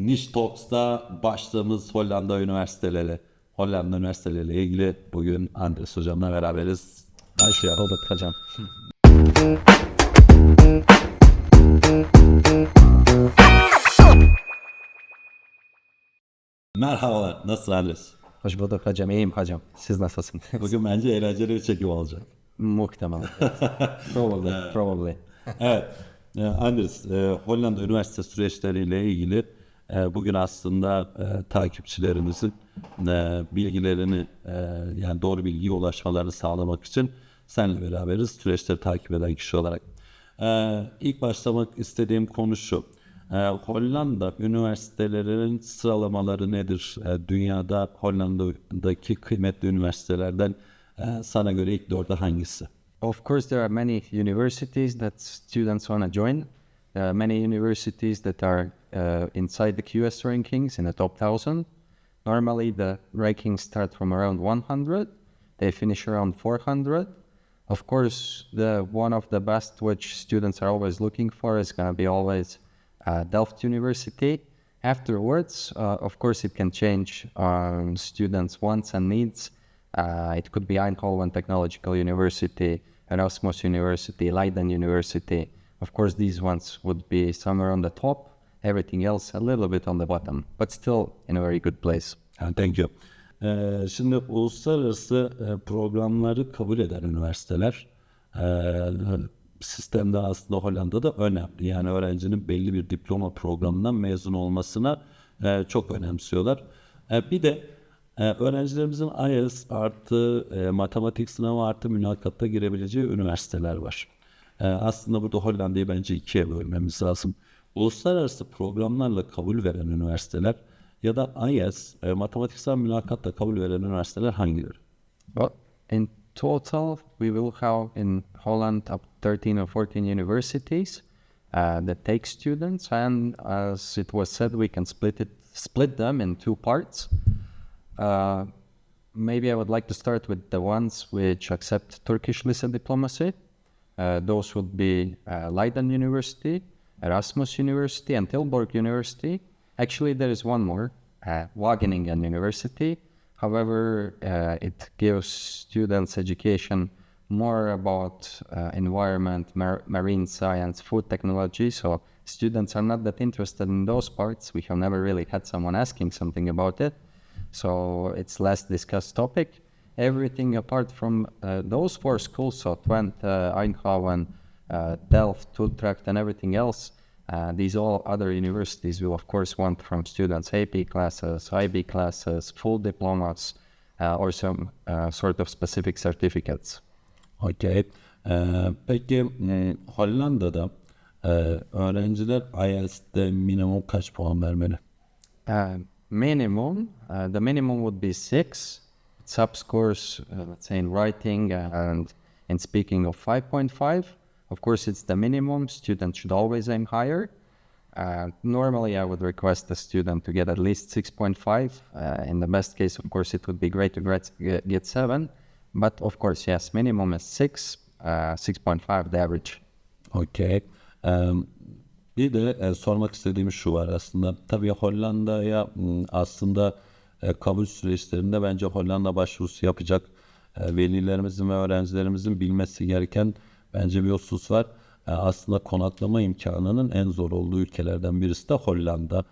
Nish Talks'ta başladığımız Hollanda üniversiteleriyle ilgili bugün Andris hocamla beraberiz. Başlayalım hocam. Merhabalar, nasılsın Andris? Hoş bulduk hocam, iyiyim hocam. Siz nasılsınız? Bugün bence eğlenceli bir çekim olacak. Muhtemelen. Probably. Evet, Andris, Hollanda Üniversite süreçleriyle ilgili bugün aslında takipçilerimizin bilgilerini, yani doğru bilgiye ulaşmalarını sağlamak için seninle beraberiz, süreçleri takip eden kişi olarak. İlk başlamak istediğim konu şu. Hollanda üniversitelerinin sıralamaları nedir? Dünyada Hollanda'daki kıymetli üniversitelerden sana göre ilk 4'e hangisi? Of course, there are many universities that students want to join. There are many universities that are inside the QS rankings in the top 1,000. Normally, the rankings start from around 100. They finish around 400. Of course, one of the best which students are always looking for is going to be always Delft University. Afterwards, of course, it can change students' wants and needs. It could be Eindhoven Technological University, Erasmus University, Leiden University. Of course, these ones would be somewhere on the top, everything else a little bit on the bottom, but still in a very good place. Thank you. Şimdi uluslararası programları kabul eden üniversiteler sistemde aslında Hollanda'da önemli. Yani öğrencinin belli bir diploma programından mezun olmasına çok önemsiyorlar. Bir de öğrencilerimizin IELTS artı matematik sınavı artı mülakatta girebileceği üniversiteler var. Aslında burada Hollanda'yı bence ikiye bölmemiz lazım. Uluslararası programlarla kabul veren üniversiteler ya da IELTS matematiksel mülakatla kabul veren üniversiteler hangileri? Well, in total, we will have in Holland up 13 or 14 universities that take students, and as it was said, we can split them in two parts. Maybe I would like to start with the ones which accept Turkish listen diplomacy. Those would be Leiden University, Erasmus University, and Tilburg University. Actually, there is one more, Wageningen University. However, it gives students education more about environment, marine science, food technology. So students are not that interested in those parts. We have never really had someone asking something about it. So it's less discussed topic. Everything apart from those four schools, so Twente, Eindhoven, Delft, Utrecht, and everything else, these all other universities will of course want from students AP classes, IB classes, full diplomas, or some sort of specific certificates. Okay. Peki Hollanda'da öğrenciler IELTS'te minimum kaç puan vermeli? The minimum would be 6. Sub-scores, let's say in writing and in speaking of 5.5. Of course, it's the minimum. Students should always aim higher. Normally, I would request the student to get at least 6.5. In the best case, of course, it would be great to get 7. But of course, yes, minimum is 6, 6.5 the average. Okay. Bir de sormak istediğim şu var aslında. Tabii Hollanda'ya aslında kabul süreçlerinde bence Hollanda başvurusu yapacak velilerimizin ve öğrencilerimizin bilmesi gereken bence bir husus var. Aslında konaklama imkanının en zor olduğu ülkelerden birisi de Hollanda.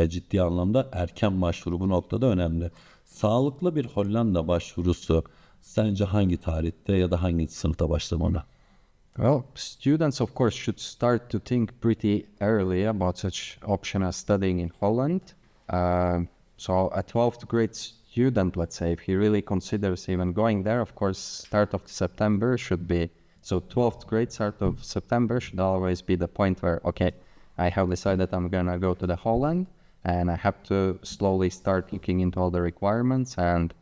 Ciddi anlamda erken başvuru bu noktada önemli. Sağlıklı bir Hollanda başvurusu sence hangi tarihte ya da hangi sınıfta başlamalı? Well, students of course should start to think pretty early about such option as studying in Holland. So a 12th grade student, let's say, if he really considers even going there, of course, start of September should be, so 12th grade start of September should always be the point where, okay, I have decided I'm gonna go to the Holland and I have to slowly start looking into all the requirements and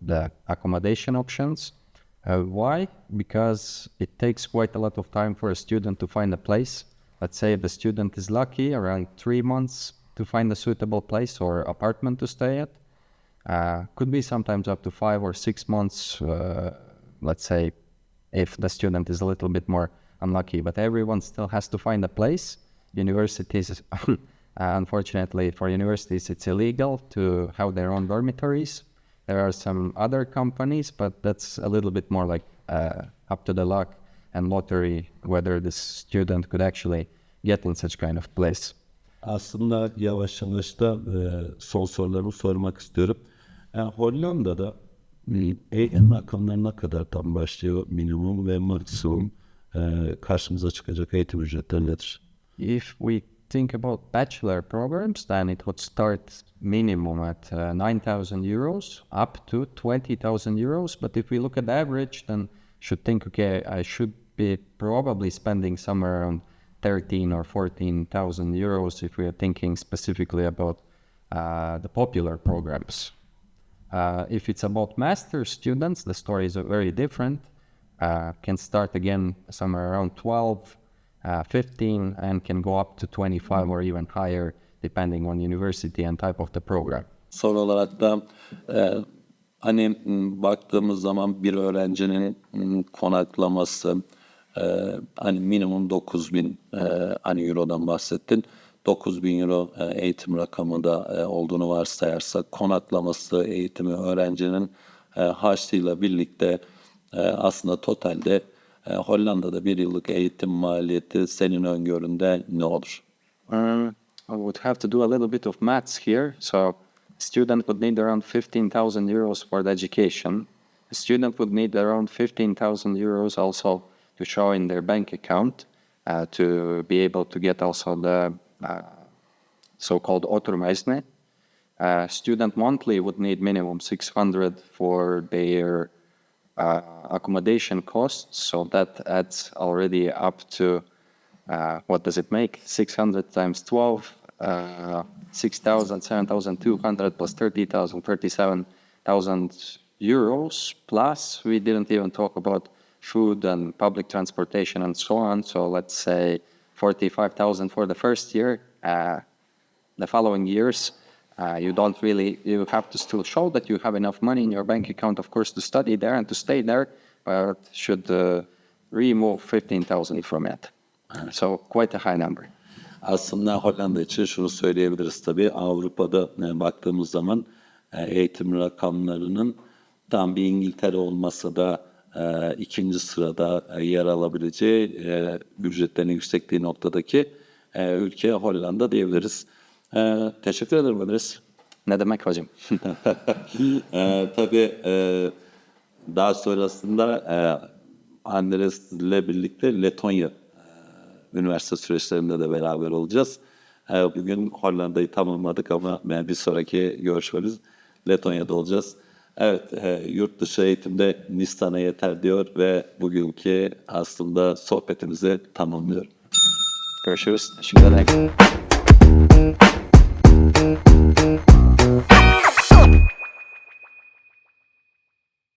the accommodation options. Why? Because it takes quite a lot of time for a student to find a place. Let's say if the student is lucky, around 3 months to find a suitable place or apartment to stay at. Could be sometimes up to 5 or 6 months, let's say, if the student is a little bit more unlucky. But everyone still has to find a place. Universities Unfortunately, for universities, it's illegal to have their own dormitories. There are some other companies, but that's a little bit more like up to the luck and lottery whether the student could actually get in such kind of place. Aslında yavaş yavaş da son sorularımı sormak istiyorum. Hollanda'da eğitim rakamlarına kadar tam başlıyor minimum ve maksimum karşımıza çıkacak eğitim ücretleri nedir? If we think about bachelor programs, then it would start minimum at 9,000 euros up to 20,000 euros. But if we look at average, then should think, okay, I should be probably spending somewhere around 13 or 14,000 euros if we are thinking specifically about the popular programs. If it's about master's students, the stories are very different. Can start again somewhere around 12, 15, and can go up to 25 or even higher depending on university and type of the program. Son olarak da hani baktığımız zaman bir öğrencinin konaklaması hani minimum 9.000 hani eurodan bahsettin. 9.000 euro eğitim rakamı da olduğunu varsayarsak konaklaması eğitimi öğrencinin harçlığıyla birlikte aslında totalde Hollanda'da bir yıllık eğitim maliyeti senin öngöründe ne olur? I would have to do a little bit of maths here. So a student would need around 15,000 euros for the education. A student would need around 15,000 euros also to show in their bank account to be able to get also the so-called oturmesne. Student monthly would need minimum 600 for their accommodation costs, so that adds already up to what does it make? 600 times 12, 6,000, 7,200 plus 30,000, 37,000 euros. Plus, we didn't even talk about food and public transportation and so on. So let's say 45,000 for the first year. The following years, you have to still show that you have enough money in your bank account, of course, to study there and to stay there, but should remove 15,000 from it. So quite a high number. Aslında Hollanda için şunu söyleyebiliriz tabii. Avrupa'da baktığımız zaman eğitim rakamlarının tam bir İngiltere olmasa da ikinci sırada yer alabileceği ücretlerin yüksekliği noktadaki ülke Hollanda diyebiliriz. Teşekkür ederim Andris. Ne demek hocam? Tabii daha sonrasında Andris'le birlikte Letonya Üniversite süreçlerinde de beraber olacağız. Bugün Hollanda'yı tamamladık ama bir sonraki görüşmemiz Letonya'da olacağız. Evet, yurt dışı eğitimde Nish sana yeter diyor ve bugünkü aslında sohbetimizi tamamlıyor. Görüşürüz. Teşekkür ederim.